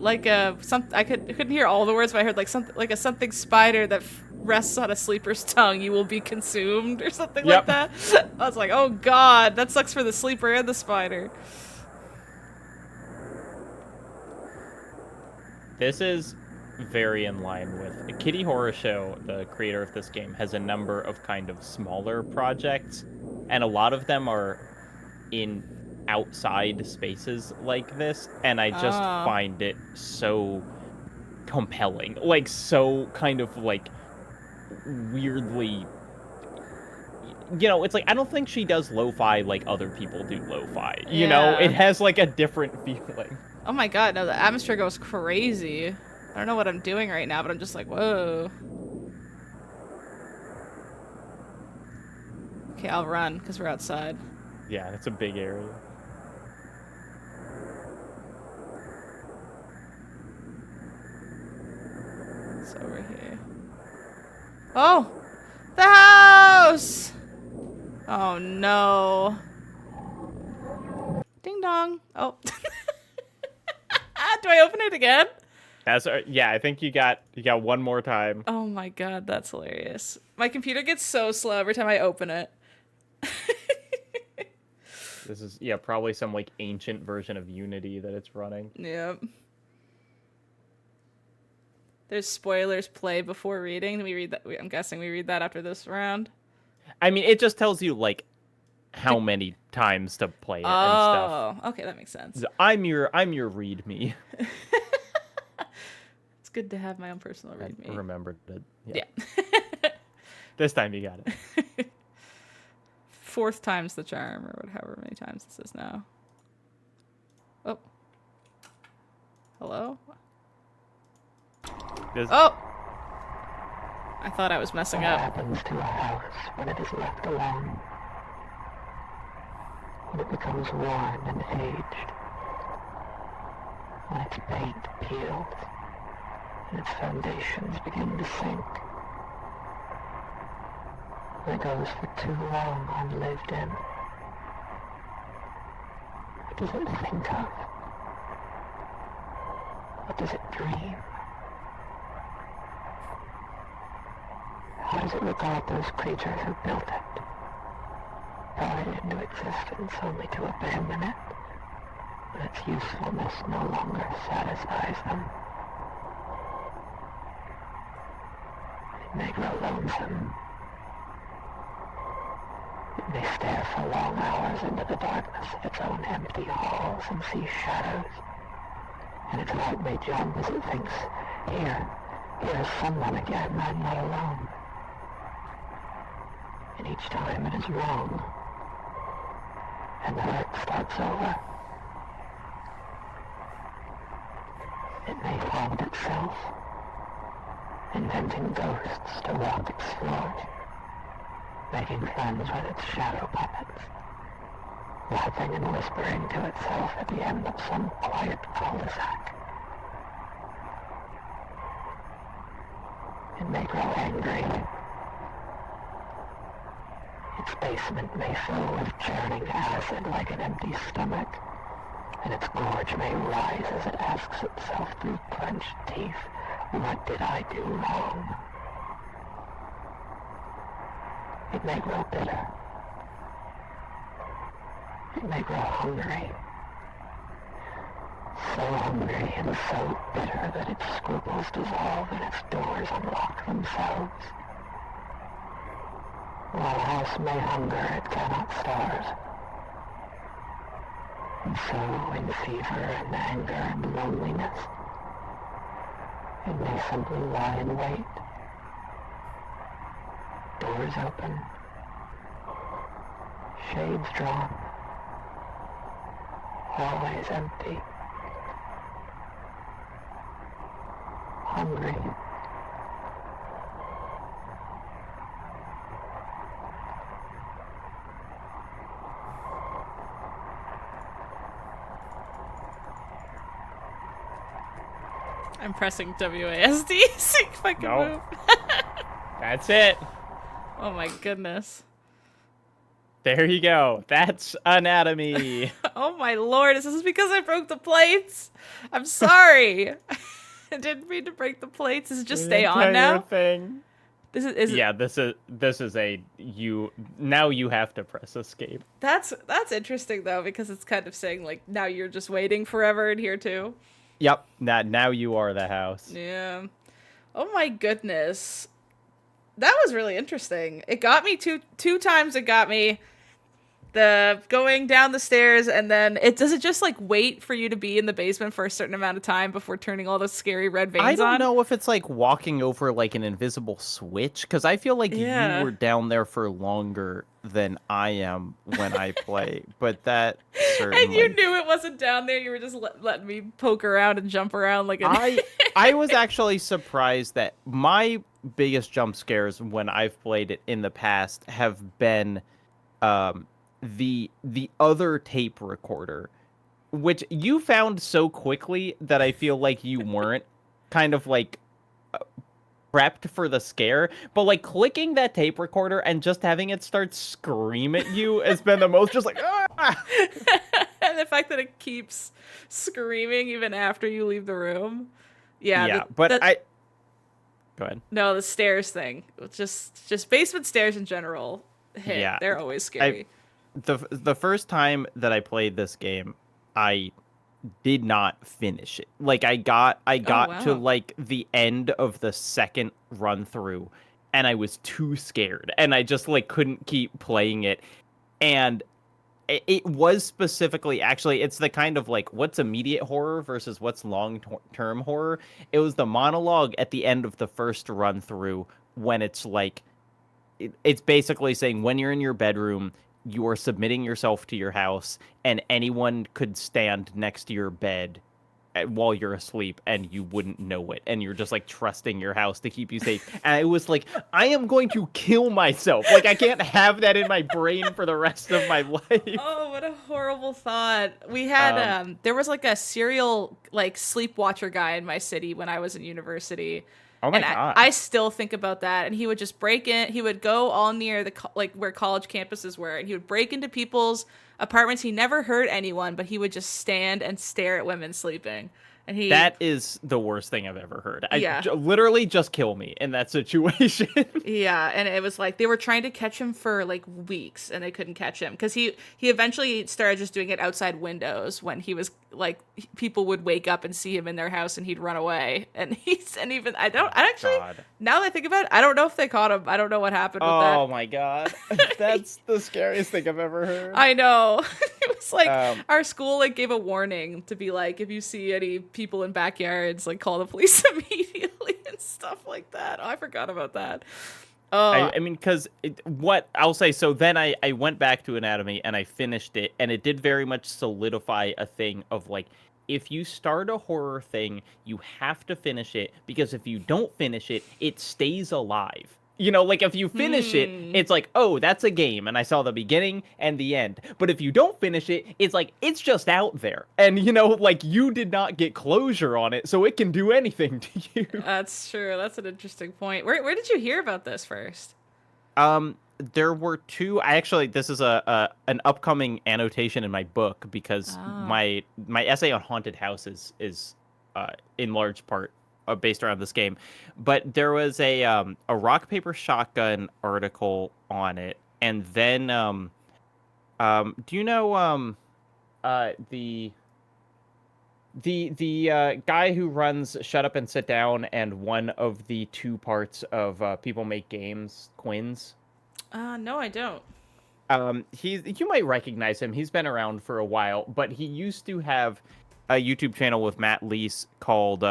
I couldn't hear all the words, but I heard like something like a something spider that rests on a sleeper's tongue. You will be consumed or something like Yep. that. I was like, oh god, that sucks for the sleeper and the spider. This is very in line with Kitty Horror Show. The creator of this game has a number of kind of smaller projects, and a lot of them are in outside spaces like this, and I just Oh. find it so compelling, like so kind of like weirdly, it's like I don't think she does lo-fi like other people do lo-fi, Yeah. it has like a different feeling. Oh my god, no, the atmosphere goes crazy. I don't know what I'm doing right now, but I'm just like, whoa. Okay, I'll run because we're outside. Yeah, it's a big area. It's over here. Oh! The house! Oh no. Ding dong. Oh. Do I open it again? Yeah, I think you got one more time. Oh my god, that's hilarious. My computer gets so slow every time I open it. This is probably some like ancient version of Unity that it's running. Yep. There's spoilers play before reading. We read that. I'm guessing we read that after this round. I mean, it just tells you like how many times to play it and stuff. Oh, okay, that makes sense. So I'm your readme. It's good to have my own personal I readme. remembered it. Yeah. This time you got it. Fourth time's the charm, or however many times this is now. Oh. Hello? Oh! I thought I was messing What up. happens to a house when it is left alone? When it becomes worn and aged? When its paint peels and its foundations begin to sink? When it goes for too long unlived in? What does it think of? What does it dream? How does it regard those creatures who built it? Brought it into existence only to abandon it when its usefulness no longer satisfies them? It may grow lonesome. It may stare for long hours into the darkness of its own empty halls and see shadows. And its heart may jump as it thinks, here is someone again, I'm not alone. And each time it is wrong, and the hurt starts over. It may haunt itself, inventing ghosts to walk its floors, making friends with its shadow puppets, laughing and whispering to itself at the end of some quiet cul-de-sac. It may grow angry. Its basement may fill with churning acid like an empty stomach, and its gorge may rise as it asks itself through clenched teeth, what did I do wrong? It may grow bitter. It may grow hungry. So hungry and so bitter that its scruples dissolve and its doors unlock themselves. While a house may hunger, it cannot starve. And so, in fever and anger and loneliness, it may simply lie in wait. Doors open. Shades drawn. Hallways empty. Hungry. I'm pressing WASD, see if I can No. move. That's it. Oh my goodness. There you go. That's anatomy. Oh my lord, is this because I broke the plates? I'm sorry. I didn't mean to break the plates. Does it just stay on now? Thing. This is Yeah, this is a you now you have to press escape. that's interesting though, because it's kind of saying like now you're just waiting forever in here too. Yep. Now you are the house. Yeah. Oh my goodness. That was really interesting. It got me two times. It got me the going down the stairs, and then it just like wait for you to be in the basement for a certain amount of time before turning all those scary red veins on. I don't know if it's like walking over like an invisible switch, because I feel like Yeah. you were down there for longer than I am when I play, but that certainly. And you knew it wasn't down there. You were just letting me poke around and jump around like an... I was actually surprised that my biggest jump scares when I've played it in the past have been the other tape recorder, which you found so quickly that I feel like you weren't kind of like prepped for the scare, but like clicking that tape recorder and just having it start scream at you has been the most just like ah! And the fact that it keeps screaming even after you leave the room. Yeah, Go ahead. No, the stairs thing. Just basement stairs in general. Hit. Yeah. They're always scary. The first time that I played this game, I did not finish it. Like I got wow. to like the end of the second run through and I was too scared and I just like couldn't keep playing it. And it was specifically, actually, it's the kind of like what's immediate horror versus what's long-term horror. It was the monologue at the end of the first run through when it's like, it's basically saying when you're in your bedroom, you are submitting yourself to your house and anyone could stand next to your bed while you're asleep and you wouldn't know it, and you're just like trusting your house to keep you safe. And it was like, I am going to kill myself. Like I can't have that in my brain for the rest of my life. Oh, what a horrible thought. We had there was like a serial like sleepwatcher guy in my city when I was in university. Oh my and god. I still think about that. And he would just break in. He would go all near the like where college campuses were, and he would break into people's apartments. He never hurt anyone, but he would just stand and stare at women sleeping. And that is the worst thing I've ever heard. Yeah. Literally just kill me in that situation. Yeah, and it was like they were trying to catch him for like weeks and they couldn't catch him because he eventually started just doing it outside windows when he was like people would wake up and see him in their house and he'd run away. And now that I think about it, I don't know if they caught him. I don't know what happened with that. Oh my god. That's the scariest thing I've ever heard. I know. It was like our school like gave a warning to be like, if you see any people in backyards, like call the police immediately and stuff like that. Oh, I forgot about that. I mean, because what I'll say, so then I went back to Anatomy and I finished it, and it did very much solidify a thing of like, if you start a horror thing, you have to finish it, because if you don't finish it, it stays alive. You know, like if you finish it, it's like, oh, that's a game, and I saw the beginning and the end. But if you don't finish it, it's like, it's just out there. And, you know, like you did not get closure on it, so it can do anything to you. That's true. That's an interesting point. Where did you hear about this first? There were two. This is an upcoming annotation in my book, because my essay on haunted houses is in large part based around this game. But there was a rock paper shotgun article on it, and then do you know the guy who runs Shut Up and Sit Down and one of the two parts of People Make Games, Quinn's? No, I don't. You might recognize him. He's been around for a while, but he used to have a YouTube channel with Matt Leese called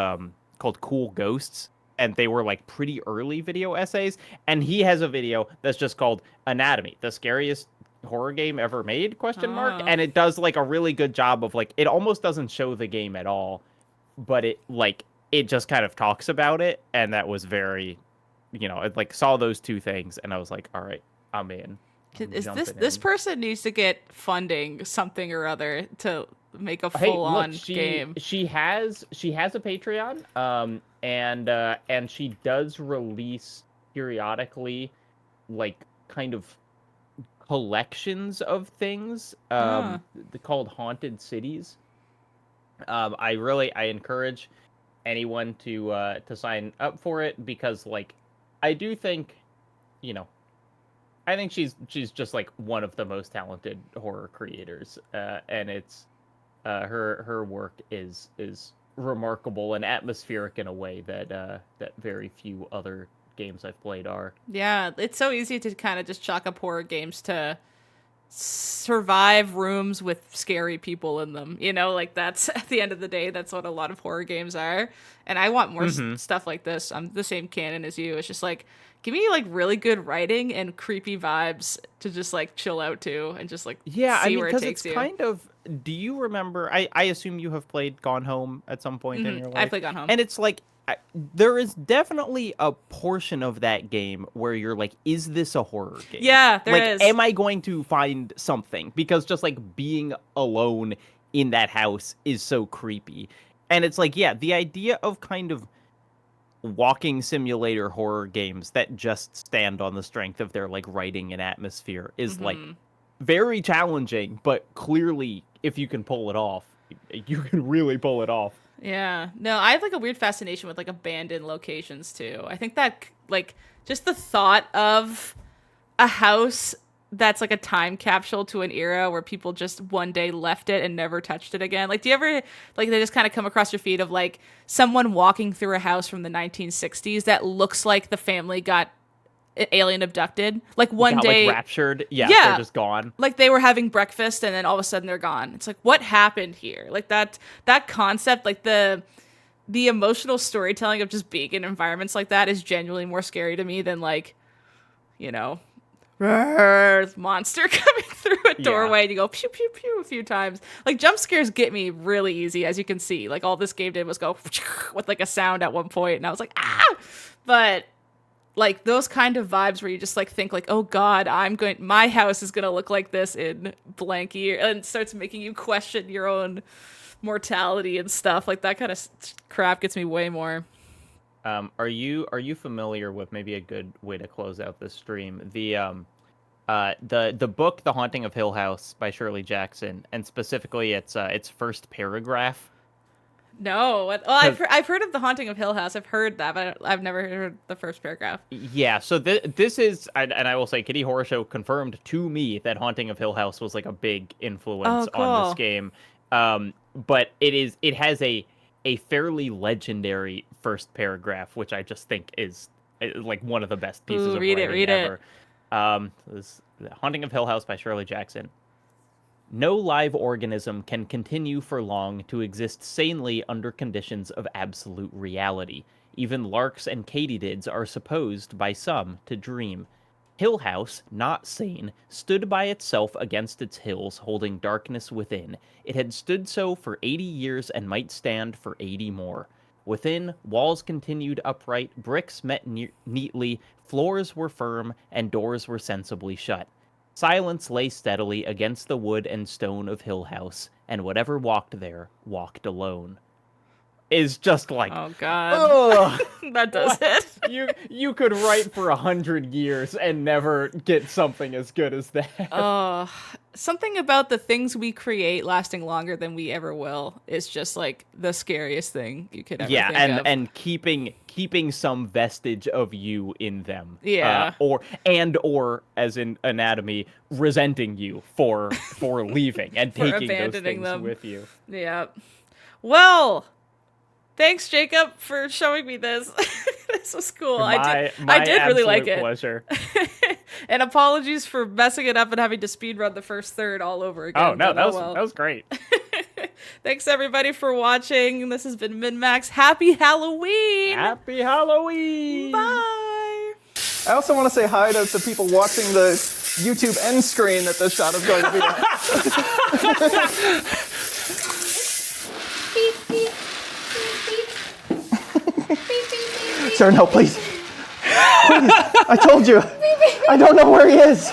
Cool Ghosts, and they were like pretty early video essays. And he has a video that's just called Anatomy, the scariest horror game ever made ? And it does like a really good job of like, it almost doesn't show the game at all, but it just kind of talks about it. And that was very, you know, it like saw those two things and I was like, all right, I'm in. This person needs to get funding something or other to make a full-on game. She has a Patreon, and she does release periodically, like kind of collections of things called Haunted Cities. I encourage anyone to sign up for it, because like I do think, you know, I think she's just like one of the most talented horror creators, and it's her work is remarkable and atmospheric in a way that that very few other games I've played are. Yeah, it's so easy to kind of just chalk up horror games to survive rooms with scary people in them. You know, like that's at the end of the day, that's what a lot of horror games are. And I want more stuff like this. I'm the same canon as you. It's just like, give me like really good writing and creepy vibes to just like chill out to and just like see where it takes you. Kind of. Do you remember? I assume you have played Gone Home at some point in your life. I played Gone Home, and it's like there is definitely a portion of that game where you're like, is this a horror game? Yeah, there like, is. Am I going to find something? Because just like being alone in that house is so creepy. And it's like, yeah, the idea of kind of walking simulator horror games that just stand on the strength of their like writing and atmosphere is like very challenging, but clearly if you can pull it off, you can really pull it off. Yeah. No, I have like a weird fascination with like abandoned locations too. I think that like just the thought of a house that's like a time capsule to an era where people just one day left it and never touched it again. Like, do you ever like they just kind of come across your feed of like someone walking through a house from the 1960s that looks like the family got alien abducted? Like one day, like raptured. Yeah, they're just gone. Like they were having breakfast and then all of a sudden they're gone. It's like, what happened here? Like that concept, like the emotional storytelling of just being in environments like that is genuinely more scary to me than like, you know, monster coming through a doorway and you go pew pew pew a few times. Like jump scares get me really easy, as you can see. Like all this game did was go with like a sound at one point and I was like, ah! But like those kind of vibes where you just like think like, oh god, my house is gonna look like this in blank year, and it starts making you question your own mortality and stuff. Like that kind of crap gets me way more. Are you familiar with, maybe a good way to close out this stream, the book The Haunting of Hill House by Shirley Jackson, and specifically its first paragraph? No. Well, I've heard of The Haunting of Hill House. I've heard that, but I've never heard the first paragraph. Yeah, so this is, and I will say, Kitty Horror Show confirmed to me that Haunting of Hill House was like a big influence on this game. But it has a fairly legendary first paragraph, which I just think is like one of the best pieces of writing ever. This Haunting of Hill House by Shirley Jackson. No live organism can continue for long to exist sanely under conditions of absolute reality. Even larks and katydids are supposed by some to dream. Hill House, not sane, stood by itself against its hills, holding darkness within. It had stood so for 80 years and might stand for 80 more. Within, walls continued upright, bricks met neatly, floors were firm, and doors were sensibly shut. Silence lay steadily against the wood and stone of Hill House, and whatever walked there walked alone. Is just like, oh god, that does it. You could write for 100 years and never get something as good as that. Something about the things we create lasting longer than we ever will is just like the scariest thing you could ever think of. And keeping some vestige of you in them. Yeah. Or as in Anatomy, resenting you for leaving and taking those things them with you. Yeah. Well, thanks, Jacob, for showing me this. This was cool. I did really like it. Pleasure. And apologies for messing it up and having to speedrun the first third all over again. Oh, no, that was great. Thanks, everybody, for watching. This has been MinnMax. Happy Halloween! Happy Halloween! Bye! I also want to say hi to the people watching the YouTube end screen that this shot is going to be on. Sir, no, please. Please, I told you. I don't know where he is.